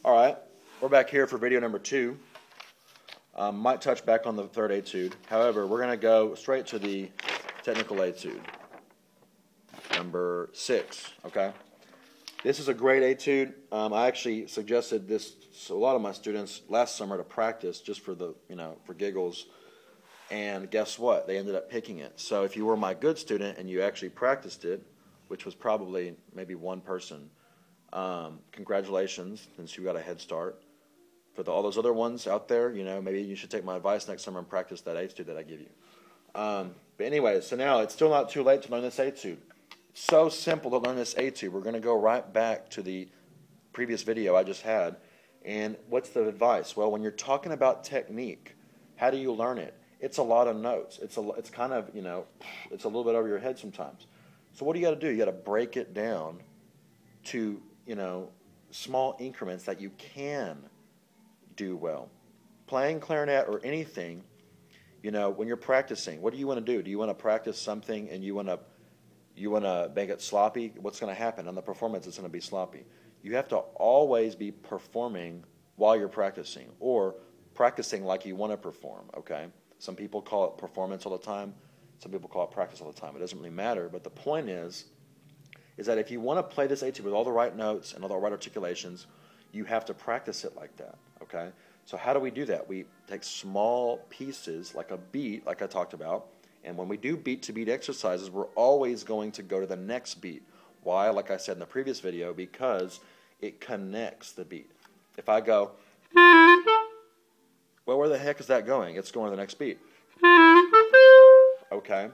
All right, we're back here for video number 2. Might touch back on the third etude. However, we're going to go straight to the technical etude, number 6. Okay, this is a great etude. I actually suggested this to a lot of my students last summer to practice just for the for giggles. And guess what? They ended up picking it. So if you were my good student and you actually practiced it, which was probably maybe one person, congratulations, since you got a head start. For all those other ones out there, maybe you should take my advice next summer and practice that etude that I give you. But anyway, so now it's still not too late to learn this etude. It's so simple to learn this etude. We're going to go right back to the previous video I just had. And what's the advice? Well, when you're talking about technique, how do you learn it? It's a lot of notes. It's kind of, it's a little bit over your head sometimes. So what do you got to do? You got to break it down to, small increments that you can do well. Playing clarinet or anything, when you're practicing, what do you want to do? Do you want to practice something and you want to make it sloppy? What's going to happen? On the performance, it's going to be sloppy. You have to always be performing while you're practicing, or practicing like you want to perform, okay? Some people call it performance all the time. Some people call it practice all the time. It doesn't really matter. But the point is that if you want to play this etude with all the right notes and all the right articulations, you have to practice it like that, okay? So how do we do that? We take small pieces, like a beat, like I talked about, and when we do beat-to-beat exercises, we're always going to go to the next beat. Why? Like I said in the previous video, because it connects the beat. If I go, well, where the heck is that going? It's going to the next beat. Okay?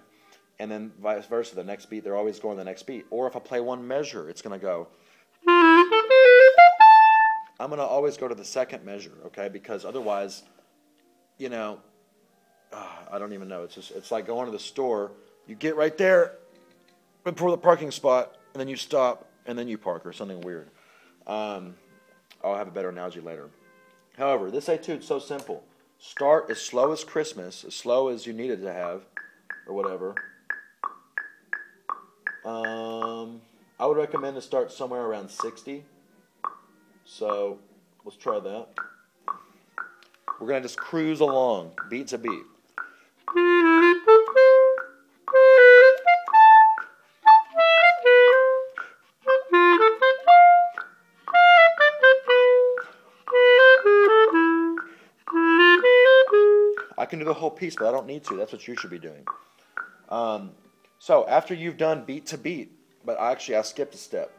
And then vice versa, the next beat, they're always going to the next beat. Or if I play one measure, it's going to go. I'm going to always go to the second measure, okay? Because otherwise, I don't even know. It's like going to the store. You get right there before the parking spot, and then you stop, and then you park, or something weird. I'll have a better analogy later. However, this etude is so simple. Start as slow as Christmas, as slow as you needed to have, or whatever. I would recommend to start somewhere around 60. So let's try that. We're going to just cruise along, beat to beat. I can do the whole piece, but I don't need to. That's what you should be doing. So after you've done beat to beat, but I skipped a step.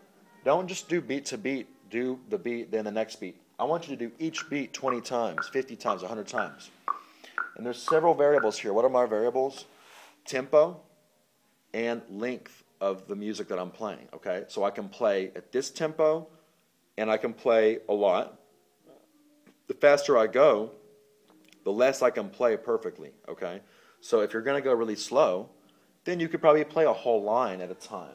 Don't just do beat to beat. Do the beat, then the next beat. I want you to do each beat 20 times, 50 times, 100 times. And there's several variables here. What are my variables? Tempo and length of the music that I'm playing. Okay, so I can play at this tempo, and I can play a lot. The faster I go, the less I can play perfectly, okay? So if you're going to go really slow, then you could probably play a whole line at a time,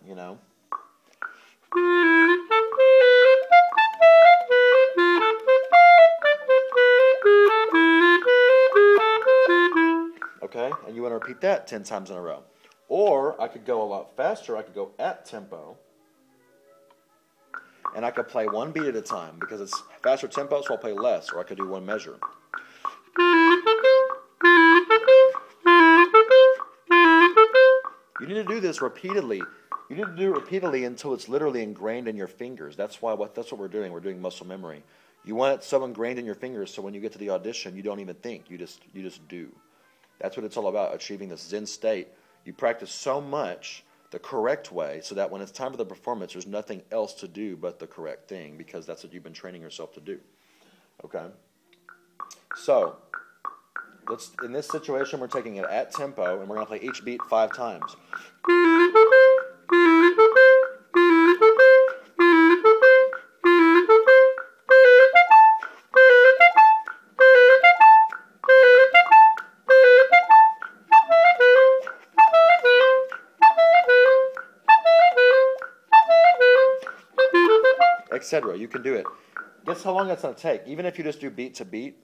Okay, and you want to repeat that 10 times in a row. Or I could go a lot faster. I could go at tempo, and I could play one beat at a time because it's faster tempo, so I'll play less, or I could do one measure. You need to do this repeatedly. You need to do it repeatedly until it's literally ingrained in your fingers. That's what we're doing. We're doing muscle memory. You want it so ingrained in your fingers so when you get to the audition, you don't even think. You just do. That's what it's all about, achieving this Zen state. You practice so much the correct way so that when it's time for the performance, there's nothing else to do but the correct thing because that's what you've been training yourself to do. Okay? So, in this situation, we're taking it at tempo, and we're going to play each beat 5 times. Etc. You can do it. Guess how long that's going to take? Even if you just do beat to beat.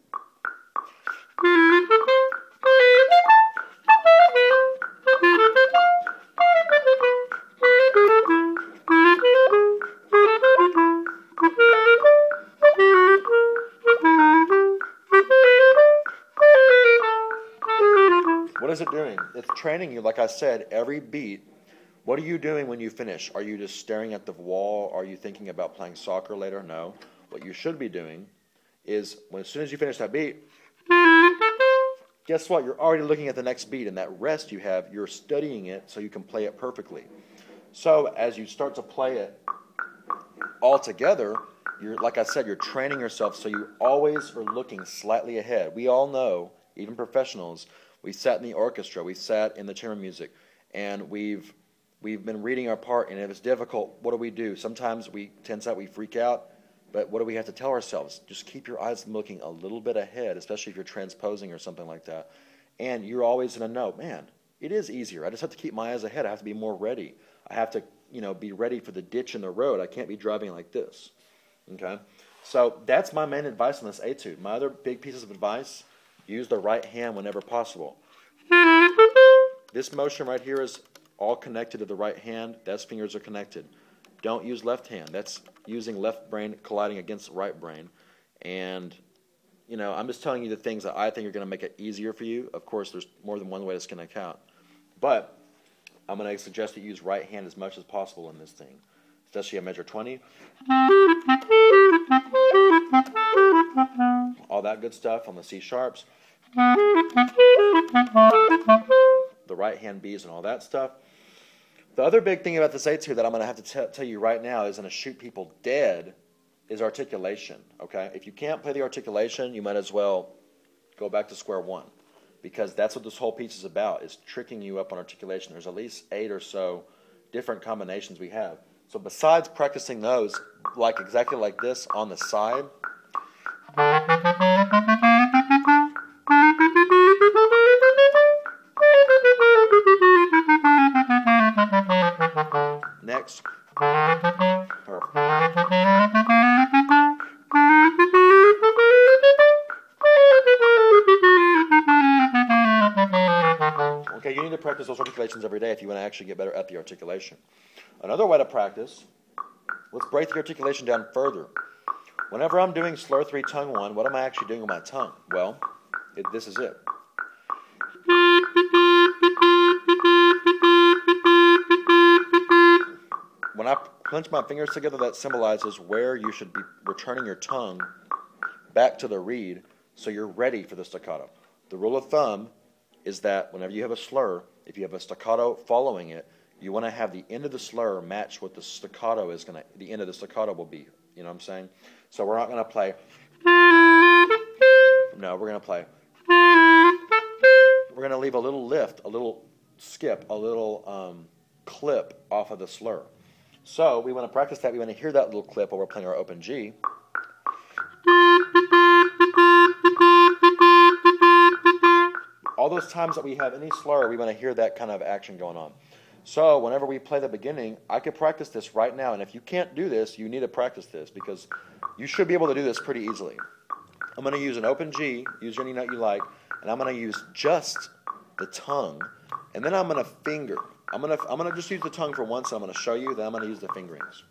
What is it doing? It's training you, like I said, every beat. What are you doing when you finish? Are you just staring at the wall? Are you thinking about playing soccer later? No. What you should be doing is, as soon as you finish that beat, guess what? You're already looking at the next beat, and that rest you have, you're studying it so you can play it perfectly. So as you start to play it all together, like I said, you're training yourself so you always are looking slightly ahead. We all know, even professionals, we sat in the orchestra, we sat in the chamber music, and we've been reading our part, and if it's difficult, what do? Sometimes we tense out, we freak out, but what do we have to tell ourselves? Just keep your eyes looking a little bit ahead, especially if you're transposing or something like that. And you're always going to know, man, it is easier. I just have to keep my eyes ahead. I have to be more ready. I have to, be ready for the ditch in the road. I can't be driving like this. Okay? So that's my main advice on this etude. My other big pieces of advice: use the right hand whenever possible. This motion right here is all connected to the right hand. Those fingers are connected. Don't use left hand. That's using left brain colliding against right brain. And, I'm just telling you the things that I think are going to make it easier for you. Of course, there's more than one way to skin a cat. But I'm going to suggest that you use right hand as much as possible in this thing, especially at measure 20. All that good stuff on the C sharps. The right hand B's and all that stuff. The other big thing about this etude that I'm going to have to tell you right now is going to shoot people dead is articulation. Okay? If you can't play the articulation, you might as well go back to square one, because that's what this whole piece is about, is tricking you up on articulation. There's at least 8 or so different combinations we have. So besides practicing those, exactly like this on the side, next, okay, you need to practice those articulations every day if you want to actually get better at the articulation. Another way to practice, let's break the articulation down further. Whenever I'm doing slur 3 tongue 1, what am I actually doing with my tongue? Well, this is it. When I clench my fingers together, that symbolizes where you should be returning your tongue back to the reed so you're ready for the staccato. The rule of thumb is that whenever you have a slur, if you have a staccato following it, you want to have the end of the slur match what the staccato is going to, the end of the staccato will be. You know what I'm saying? So we're not going to play. No, we're going to play. We're going to leave a little lift, a little skip, a little clip off of the slur. So we want to practice that. We want to hear that little clip while we're playing our open G. All those times that we have any slur, we want to hear that kind of action going on. So whenever we play the beginning, I could practice this right now. And if you can't do this, you need to practice this, because you should be able to do this pretty easily. I'm going to use an open G, use any note you like, and I'm going to use just the tongue, and then I'm going to finger. I'm going to just use the tongue for once, and I'm going to show you, then I'm going to use the fingerings.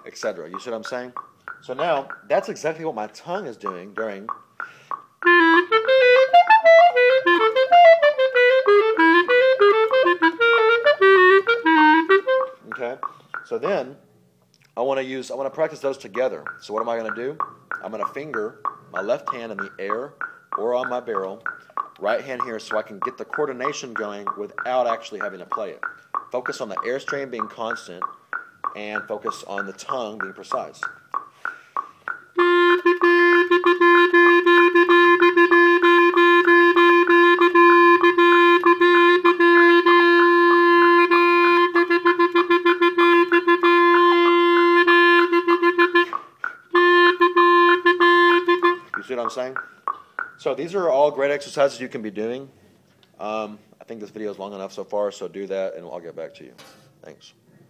Etc. You see what I'm saying? So now, that's exactly what my tongue is doing during... Okay? So then, I want to practice those together. So what am I going to do? I'm going to finger my left hand in the air or on my barrel, right hand here, so I can get the coordination going without actually having to play it. Focus on the airstream being constant, and focus on the tongue being precise. You see what I'm saying? So these are all great exercises you can be doing. I think this video is long enough so far, so do that and I'll get back to you. Thanks.